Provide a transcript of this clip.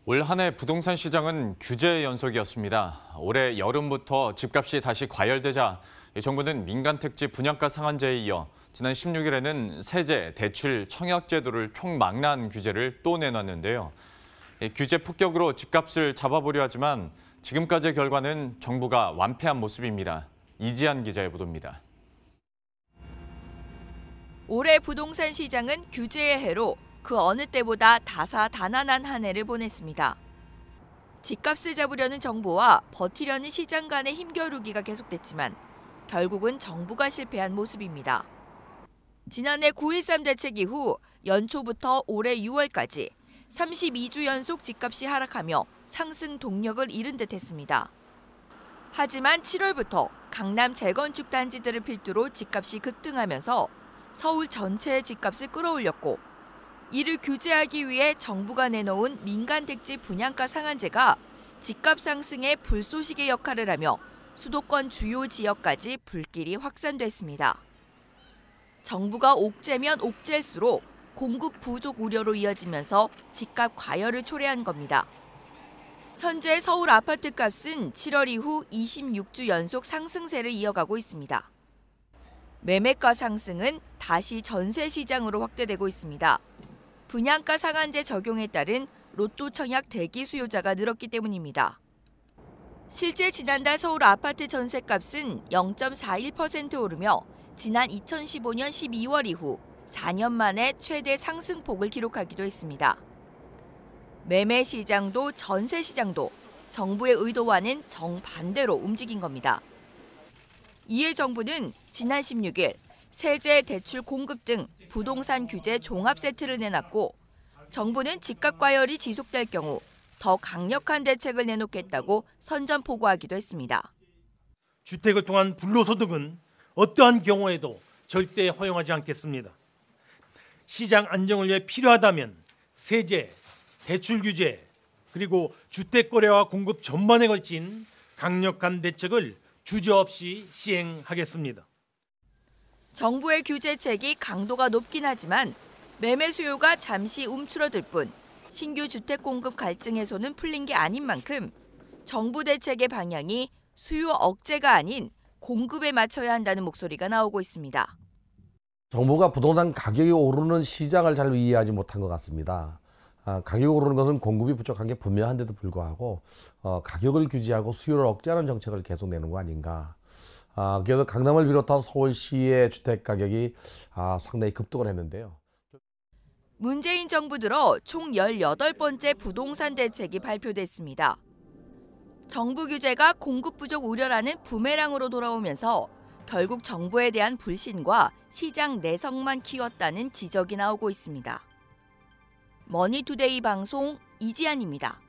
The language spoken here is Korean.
올 한 해 부동산 시장은 규제 연속이었습니다. 올해 여름부터 집값이 다시 과열되자 정부는 민간 택지 분양가 상한제에 이어 지난 16일에는 세제, 대출, 청약 제도를 총망라한 규제를 또 내놨는데요. 규제 폭격으로 집값을 잡아보려 하지만 지금까지의 결과는 정부가 완패한 모습입니다. 이지한 기자의 보도입니다. 올해 부동산 시장은 규제의 해로 그 어느 때보다 다사다난한 한 해를 보냈습니다. 집값을 잡으려는 정부와 버티려는 시장 간의 힘겨루기가 계속됐지만 결국은 정부가 실패한 모습입니다. 지난해 9.13 대책 이후 연초부터 올해 6월까지 32주 연속 집값이 하락하며 상승 동력을 잃은 듯했습니다. 하지만 7월부터 강남 재건축 단지들을 필두로 집값이 급등하면서 서울 전체의 집값을 끌어올렸고 이를 규제하기 위해 정부가 내놓은 민간 택지 분양가 상한제가 집값 상승의 불쏘시개 역할을 하며 수도권 주요 지역까지 불길이 확산됐습니다. 정부가 옥죄면 옥죄일수록 공급 부족 우려로 이어지면서 집값 과열을 초래한 겁니다. 현재 서울 아파트값은 7월 이후 26주 연속 상승세를 이어가고 있습니다. 매매가 상승은 다시 전세 시장으로 확대되고 있습니다. 분양가 상한제 적용에 따른 로또 청약 대기 수요자가 늘었기 때문입니다. 실제 지난달 서울 아파트 전세값은 0.41% 오르며 지난 2015년 12월 이후 4년 만에 최대 상승폭을 기록하기도 했습니다. 매매 시장도 전세 시장도 정부의 의도와는 정반대로 움직인 겁니다. 이에 정부는 지난 16일 세제, 대출 공급 등 부동산 규제 종합 세트를 내놨고 정부는 집값 과열이 지속될 경우 더 강력한 대책을 내놓겠다고 선전포고하기도 했습니다. 주택을 통한 불로소득은 어떠한 경우에도 절대 허용하지 않겠습니다. 시장 안정을 위해 필요하다면 세제, 대출 규제, 그리고 주택 거래와 공급 전반에 걸친 강력한 대책을 주저없이 시행하겠습니다. 정부의 규제책이 강도가 높긴 하지만 매매 수요가 잠시 움츠러들 뿐 신규 주택 공급 갈증 해소는 풀린 게 아닌 만큼 정부 대책의 방향이 수요 억제가 아닌 공급에 맞춰야 한다는 목소리가 나오고 있습니다. 정부가 부동산 가격이 오르는 시장을 잘 이해하지 못한 것 같습니다. 가격이 오르는 것은 공급이 부족한 게 분명한데도 불구하고 가격을 규제하고 수요를 억제하는 정책을 계속 내는 거 아닌가. 그래서 강남을 비롯한 서울시의 주택 가격이 상당히 급등을 했는데요. 문재인 정부 들어 총 18번째 부동산 대책이 발표됐습니다. 정부 규제가 공급 부족 우려라는 부메랑으로 돌아오면서 결국 정부에 대한 불신과 시장 내성만 키웠다는 지적이 나오고 있습니다. 머니투데이 방송 이지안입니다.